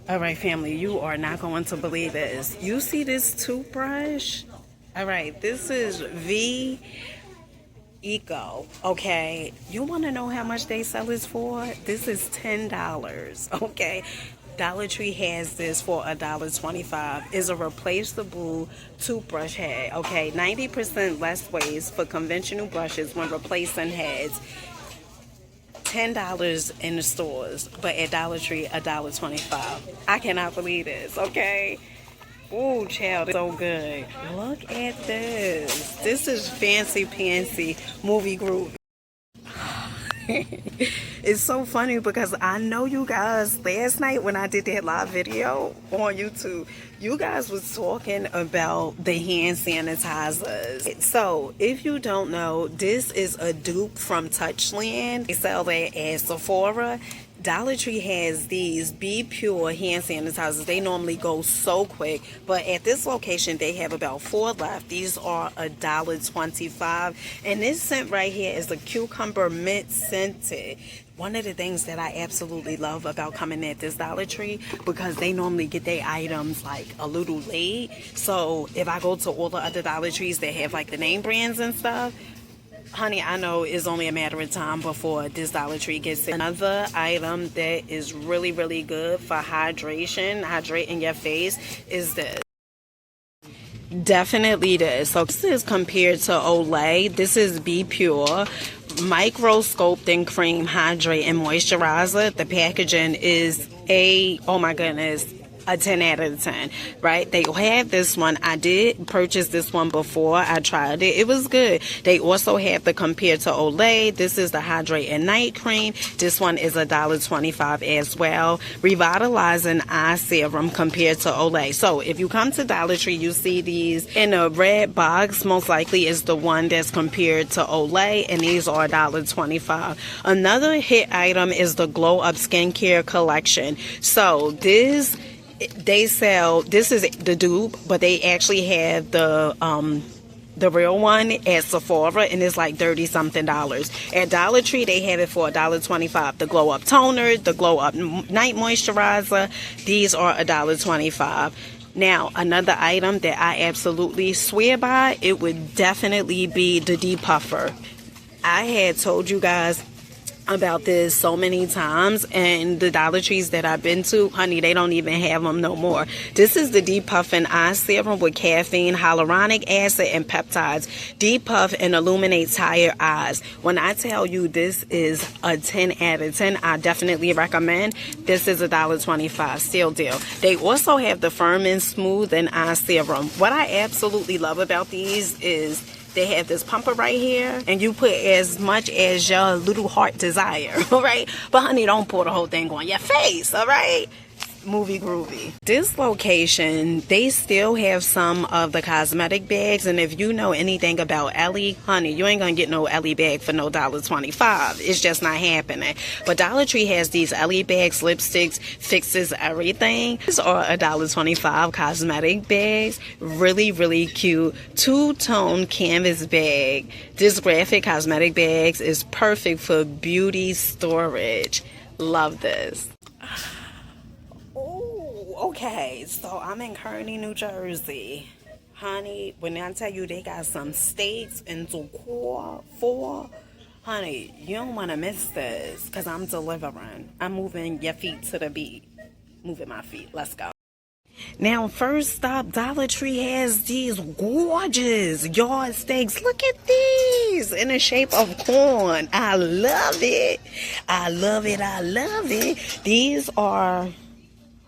All right, family, you are not going to believe this. You see this toothbrush? All right, this is V Eco. Okay, you want to know how much they sell this for? This is $10. Okay, Dollar Tree has this for $1.25. It's a replaceable toothbrush head. Okay, 90% less waste for conventional brushes when replacing heads. $10 in the stores, but at Dollar Tree, $1.25. I cannot believe this, okay? Ooh, child, it's so good. Look at this. This is fancy pantsy movie group. It's so funny because I know you guys last night when I did that live video on YouTube, you guys was talking about the hand sanitizers. So if you don't know, this is a dupe from Touchland. They sell that at Sephora. Dollar Tree has these Be Pure hand sanitizers. They normally go so quick, but at this location they have about 4 left. These are $1.25, and this scent right here is a cucumber mint scented. One of the things that I absolutely love about coming at this Dollar Tree, because they normally get their items like a little late. So if I go to all the other Dollar Trees that have like the name brands and stuff, honey, I know it's only a matter of time before this Dollar Tree gets it. Another item that is really, really good for hydrating your face is this. Definitely this. So this is compared to Olay. This is Be Pure Microsculpting Cream Hydrate and Moisturizer. The packaging is oh my goodness, a 10 out of 10, right? They have this one. I did purchase this one before. I tried it. It was good. They also have the compared to Olay. This is the Hydrate and Night Cream. This one is $1.25 as well. Revitalizing Eye Serum compared to Olay. So if you come to Dollar Tree, you see these in a red box. Most likely is the one that's compared to Olay, and these are $1.25. Another hit item is the Glow Up Skincare Collection. So they sell, this is the dupe, but they actually have the real one at Sephora, and it's like $30 something. At Dollar Tree they have it for $1.25. The Glow Up Toner, the Glow Up Night Moisturizer, these are $1.25. Now, another item that I absolutely swear by, it would definitely be the depuffer. I had told you guys about this so many times, and the Dollar Trees that I've been to, honey, they don't even have them no more. This is the Depuffing Eye Serum with caffeine, hyaluronic acid, and peptides. Depuff and illuminates tired eyes. When I tell you this is a 10 out of 10, I definitely recommend. This is $1.25, still deal. They also have the Firm and Smooth and Eye Serum. What I absolutely love about these is they have this pumper right here, and you put as much as your little heart desire, all right? But honey, don't pour the whole thing on your face, all right? Movie groovy. This location, they still have some of the cosmetic bags, and if you know anything about Ellie, honey, you ain't gonna get no Ellie bag for no $1.25. It's just not happening. But Dollar Tree has these Ellie bags, lipsticks, fixes everything. These are $1.25 cosmetic bags. Really, really cute. Two-tone canvas bag. This graphic cosmetic bags is perfect for beauty storage. Love this. Okay, so I'm in Kearney, New Jersey. Honey, when I tell you they got some steaks and decor for, honey, you don't want to miss this, because I'm delivering. I'm moving your feet to the beat. Moving my feet. Let's go. Now, first stop, Dollar Tree has these gorgeous yard steaks. Look at these in the shape of corn. I love it. I love it. I love it. These are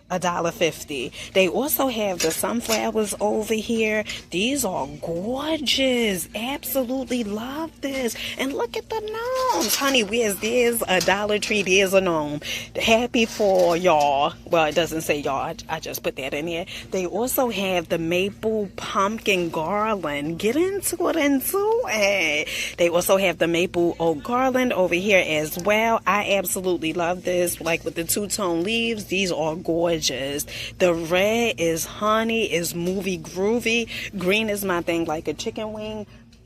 $1.50. They also have the sunflowers over here. These are gorgeous. Absolutely love this. And look at the gnomes. Honey, there's a Dollar Tree, there's a gnome. Happy for y'all. Well, it doesn't say y'all. I just put that in here. They also have the maple pumpkin garland. Get into it. They also have the maple oak garland over here as well. I absolutely love this. Like with the two-tone leaves, these are gorgeous. The red is honey, is movie groovy. Green is my thing, like a chicken wing,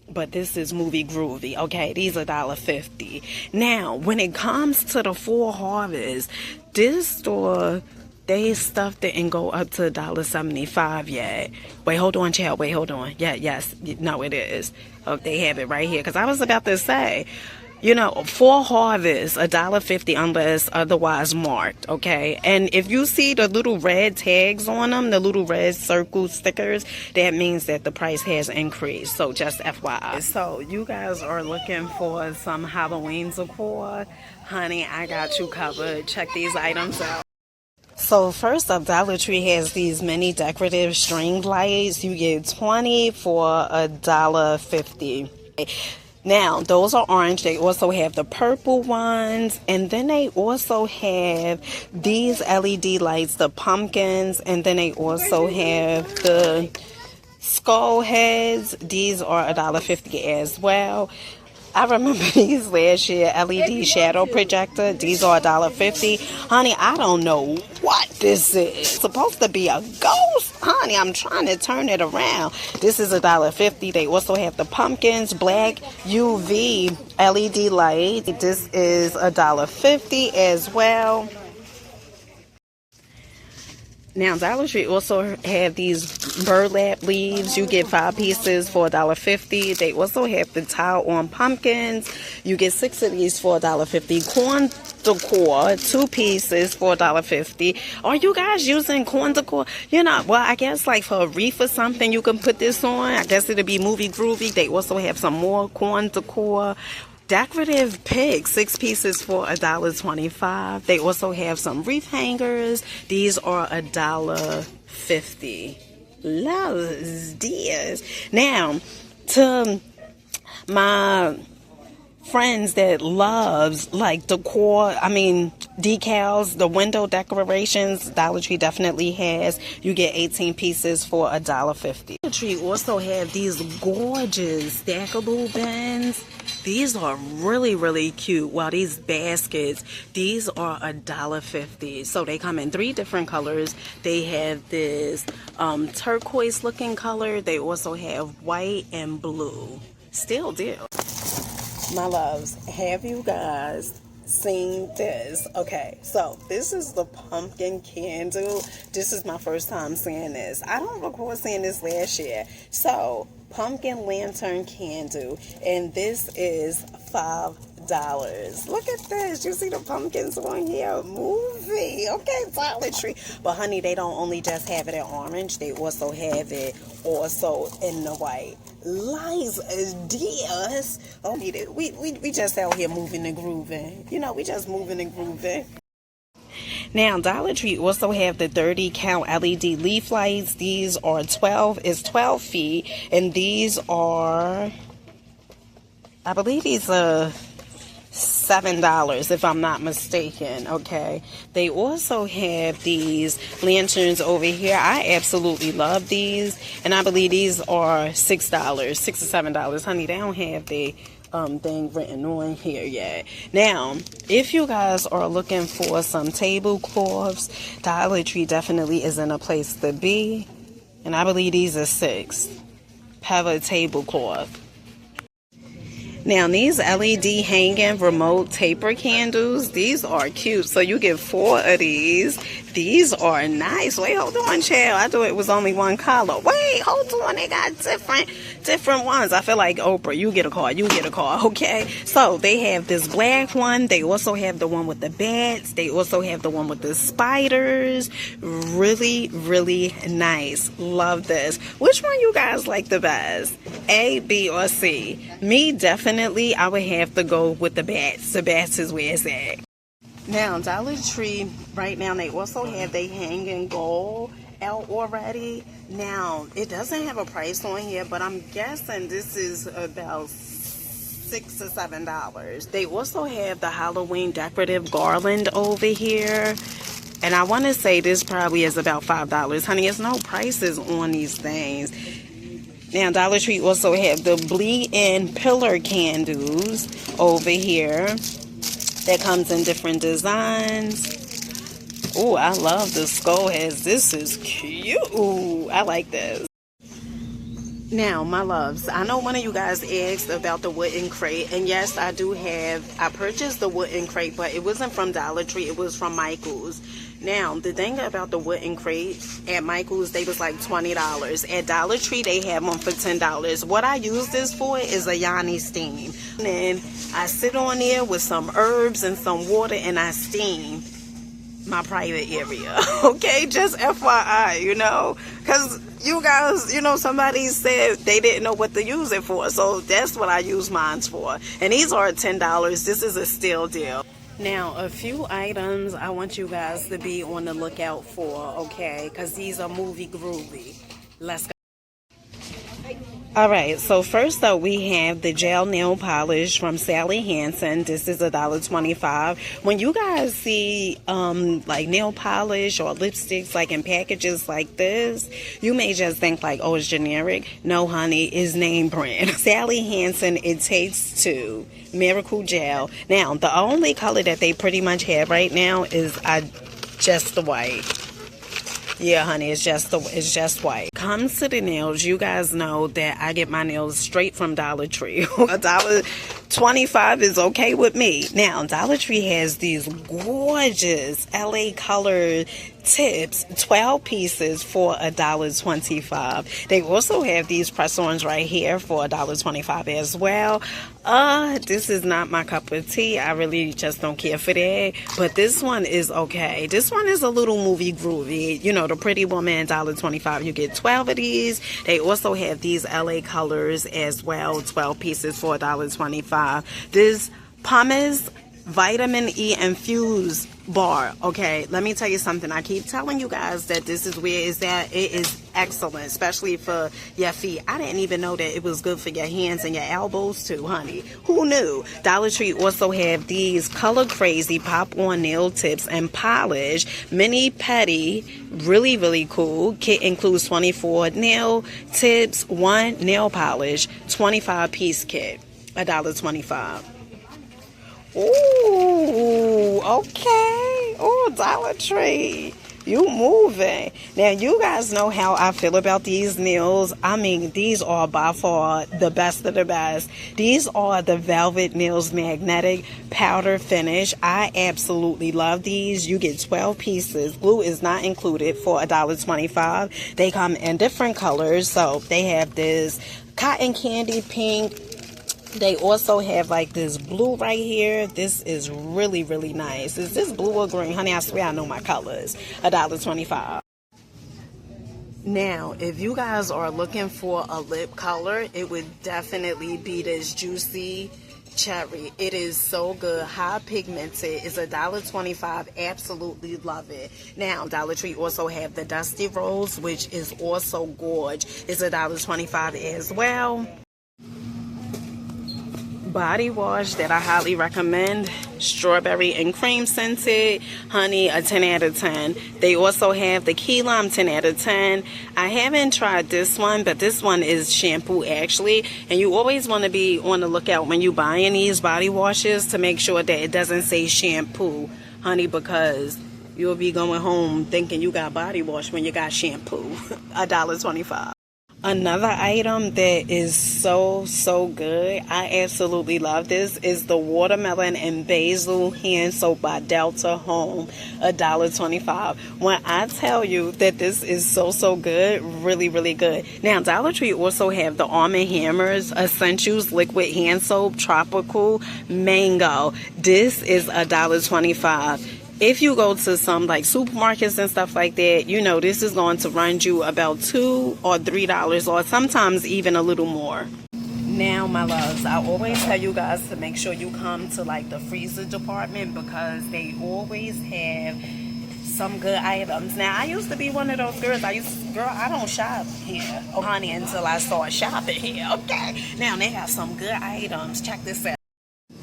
but this is movie groovy. Okay, these are $1.50. Now, when it comes to the Fall Harvest, this store, they stuff didn't go up to $1.75 yet. Wait, hold on, child. Wait, hold on. Yeah, yes. No, it is. Oh, they have it right here. Because I was about to say, you know, for harvest, $1.50 unless otherwise marked, okay? And if you see the little red tags on them, the little red circle stickers, that means that the price has increased. So just FYI. So you guys are looking for some Halloween decor. Honey, I got you covered. Check these items out. So first up, Dollar Tree has these mini decorative string lights. You get 20 for $1.50. Now, those are orange. They also have the purple ones. And then they also have these LED lights, the pumpkins. And then they also have the skull heads. These are $1.50 as well. I remember these last year, LED shadow projector. These are $1.50. Honey, I don't know what this is. It's supposed to be a ghost. Honey, I'm trying to turn it around. This is $1.50. They also have the pumpkins, black UV LED light. This is $1.50 as well. Now, Dollar Tree also have these burlap leaves. You get 5 pieces for $1.50. They also have the tile on pumpkins. You get 6 of these for $1.50. Corn decor, 2 pieces for $1.50. Are you guys using corn decor? You know, well, I guess like for a wreath or something, you can put this on. I guess it'll be movie groovy. They also have some more corn decor. Decorative pigs, 6 pieces for $1.25. They also have some wreath hangers. These are $1.50. Los dias. Now, to my friends that loves like decor, decals, the window decorations, Dollar Tree definitely has. You get 18 pieces for $1.50. Dollar Tree also have these gorgeous stackable bins. These are really, really cute. Well, these baskets, these are $1.50. So they come in 3 different colors. They have this turquoise looking color. They also have white and blue. Still deal. My loves, have you guys seen this? Okay, so this is the pumpkin candle. This is my first time seeing this. I don't recall seeing this last year. So, pumpkin lantern candle, and this is $5. Look at this. You see the pumpkins on here? Movie. Okay, Dollar Tree. But honey, they don't only just have it in orange. They also have it also in the white. Lies dears. Oh, we just out here moving and grooving. You know, we just moving and grooving. Now, Dollar Tree also have the 30 count LED leaf lights. These are 12 feet, and these are, I believe these are $7 if I'm not mistaken. Okay, they also have these lanterns over here. I absolutely love these, and I believe these are $6, $6 or $7. Honey, they don't have the thing written on here yet. Now, if you guys are looking for some tablecloths, Dollar Tree definitely isn't a place to be, and I believe these are $6 per tablecloth. Now, these LED hanging remote taper candles, these are cute. So you get 4 of these. These are nice. Wait, hold on, child. I thought it was only one color. Wait, hold on. They got different ones. I feel like Oprah. You get a car. You get a car. Okay. So they have this black one. They also have the one with the bats. They also have the one with the spiders. Really, really nice. Love this. Which one you guys like the best? A, B, or C? Me, definitely, I would have to go with the bats. The bats is where it's at. Now, Dollar Tree, right now, they also have they hanging gold out already. Now, it doesn't have a price on here, but I'm guessing this is about $6 or $7. They also have the Halloween decorative garland over here. And I want to say this probably is about $5. Honey, there's no prices on these things. Now, Dollar Tree also have the bleed-in pillar candles over here that comes in different designs. Oh, I love the skull heads. This is cute. Ooh, I like this. Now, my loves, I know one of you guys asked about the wooden crate, and yes, I purchased the wooden crate, but it wasn't from Dollar Tree, it was from Michael's. Now, the thing about the wooden crates at Michael's, they was like $20. At Dollar Tree, they have them for $10. What I use this for is a Yanni steam. And then I sit on there with some herbs and some water and I steam my private area. Okay, just FYI, you know, because you guys, you know, somebody said they didn't know what to use it for, so that's what I use mine for. And these are $10. This is a steal deal. Now, a few items I want you guys to be on the lookout for, okay, because these are movie groovy. Let's go. Alright, so first up we have the gel nail polish from Sally Hansen. This is $1.25. When you guys see like nail polish or lipsticks like in packages like this, you may just think like, oh, it's generic. No, honey, it's name brand. Sally Hansen, it takes two. Miracle Gel. Now, the only color that they pretty much have right now is just the white. Yeah, honey, it's just white. Comes to the nails, you guys know that I get my nails straight from Dollar Tree. $1.25 is okay with me. Now, Dollar Tree has these gorgeous LA color tips, 12 pieces for $1.25. They also have these press-ons right here for $1.25 as well. This is not my cup of tea. I really just don't care for that. But this one is okay. This one is a little movie groovy. You know, the Pretty Woman, $1.25. You get 12 of these. They also have these LA colors as well, 12 pieces for $1.25. This pumice vitamin E infused bar. Okay, let me tell you something. I keep telling you guys that this is where it's at. It is excellent, especially for your feet. I didn't even know that it was good for your hands and your elbows too, honey. Who knew? Dollar Tree also have these color crazy pop on nail tips and polish mini petty, really cool. Kit includes 24 nail tips, 1 nail polish, 25 piece kit, $1.25. Ooh, okay. Ooh, Dollar Tree. You moving. Now, you guys know how I feel about these nails. I mean, these are by far the best of the best. These are the Velvet Nails Magnetic Powder Finish. I absolutely love these. You get 12 pieces. Glue is not included for $1.25. They come in different colors. So, they have this cotton candy pink. They also have like this blue right here. This is really nice. Is this blue or green? Honey, I swear I know my colors. $1.25. Now, if you guys are looking for a lip color, it would definitely be this Juicy Cherry. It is so good. High pigmented. It's $1.25. Absolutely love it. Now, Dollar Tree also have the Dusty Rose, which is also gorgeous. It's $1.25 as well. Body wash that I highly recommend, strawberry and cream scented, honey, a 10 out of 10. They also have the key lime, 10 out of 10. I haven't tried this one, but this one is shampoo actually, and you always want to be on the lookout when you buying these body washes to make sure that it doesn't say shampoo, honey, because you'll be going home thinking you got body wash when you got shampoo. $1.25. Another item that is so good, I absolutely love this, is the watermelon and basil hand soap by Delta Home, $1.25. When I tell you that this is so good, really good. Now, Dollar Tree also have the Arm & Hammer's Essentials Liquid Hand Soap Tropical Mango. This is $1.25. If you go to some like supermarkets and stuff like that, you know, this is going to run you about $2 or $3 or sometimes even a little more. Now, my loves, I always tell you guys to make sure you come to like the freezer department because they always have some good items. Now, I used to be one of those girls. I don't shop here, oh honey, until I start shopping here. Okay. Now, they have some good items. Check this out.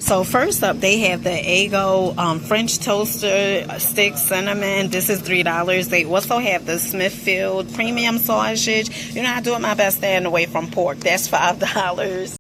So first up, they have the Eggo French toaster stick cinnamon. This is $3. They also have the Smithfield premium sausage. You know, I do my best staying away from pork. That's $5.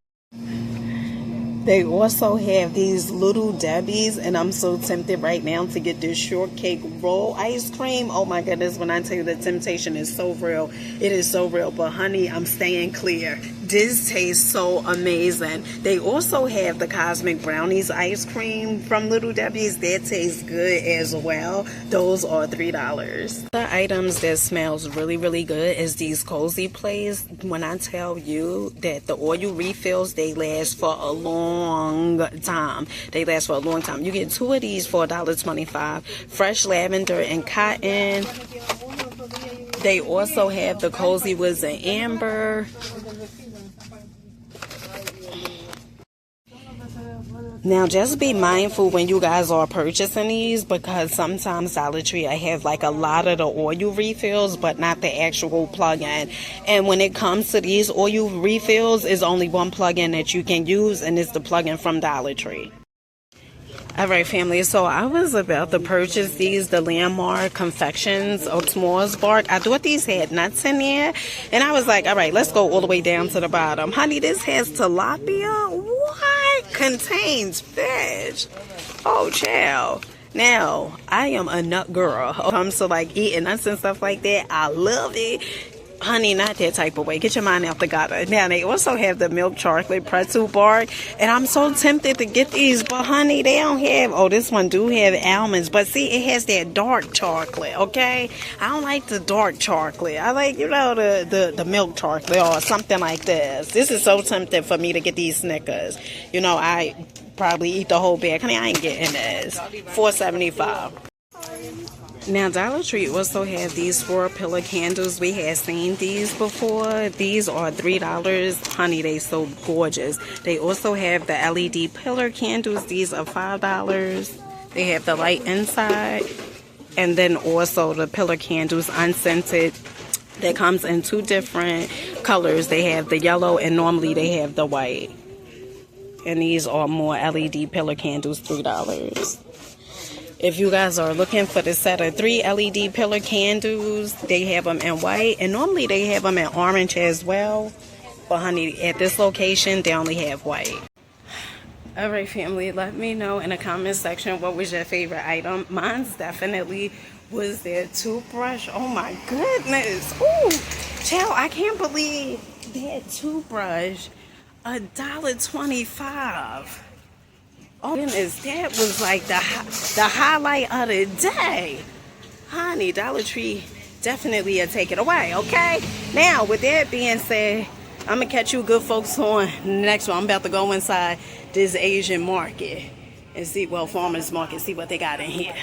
They also have these Little Debbie's, and I'm so tempted right now to get this shortcake roll ice cream. Oh my goodness, when I tell you the temptation is so real, it is so real. But honey, I'm staying clear. This tastes so amazing. They also have the Cosmic Brownies ice cream from Little Debbie's. That tastes good as well. Those are $3. The items that smells really, really good is these cozy plays. When I tell you that the oil refills, they last for a long time. They last for a long time. You get 2 of these for $1.25. Fresh lavender and cotton. They also have the Cozy Woods and Amber. Now, just be mindful when you guys are purchasing these, because sometimes Dollar Tree, I have like a lot of the oil refills, but not the actual plug-in. And when it comes to these oil refills, is only one plug-in that you can use, and it's the plug-in from Dollar Tree. Alright, family, so I was about to purchase these, the Landmark Confections of S'mores Bark. I thought these had nuts in there, and I was like, alright, let's go all the way down to the bottom. Honey, this has tilapia. What? Contains fish. Oh, child. Now, I am a nut girl. When it comes to like eating nuts and stuff like that, I love it. Honey, not that type of way. Get your mind out the gutter. Now, they also have the milk chocolate pretzel bark, and I'm so tempted to get these, but honey, they don't have, oh, this one do have almonds, but see, it has that dark chocolate, okay? I don't like the dark chocolate. I like, you know, the milk chocolate or something like this. This is so tempting for me to get these Snickers. You know, I probably eat the whole bag. Honey, I ain't getting this. $4.75. Now, Dollar Tree also have these 4 pillar candles. We had seen these before. These are $3. Honey, they so gorgeous. They also have the LED pillar candles. These are $5. They have the light inside. And then also the pillar candles unscented. That comes in 2 different colors. They have the yellow, and normally they have the white. And these are more LED pillar candles, $3. If you guys are looking for the set of 3 LED pillar candles, they have them in white. And normally they have them in orange as well. But honey, at this location, they only have white. Alright, family, let me know in the comment section what was your favorite item. Mine's definitely was their toothbrush. Oh my goodness. Ooh, child, I can't believe that toothbrush. $1.25. Oh goodness, that was like the highlight of the day. Honey, Dollar Tree definitely take it away, okay? Now, with that being said, I'm going to catch you good folks on the next one. I'm about to go inside this Asian market and see, well, farmers market, see what they got in here.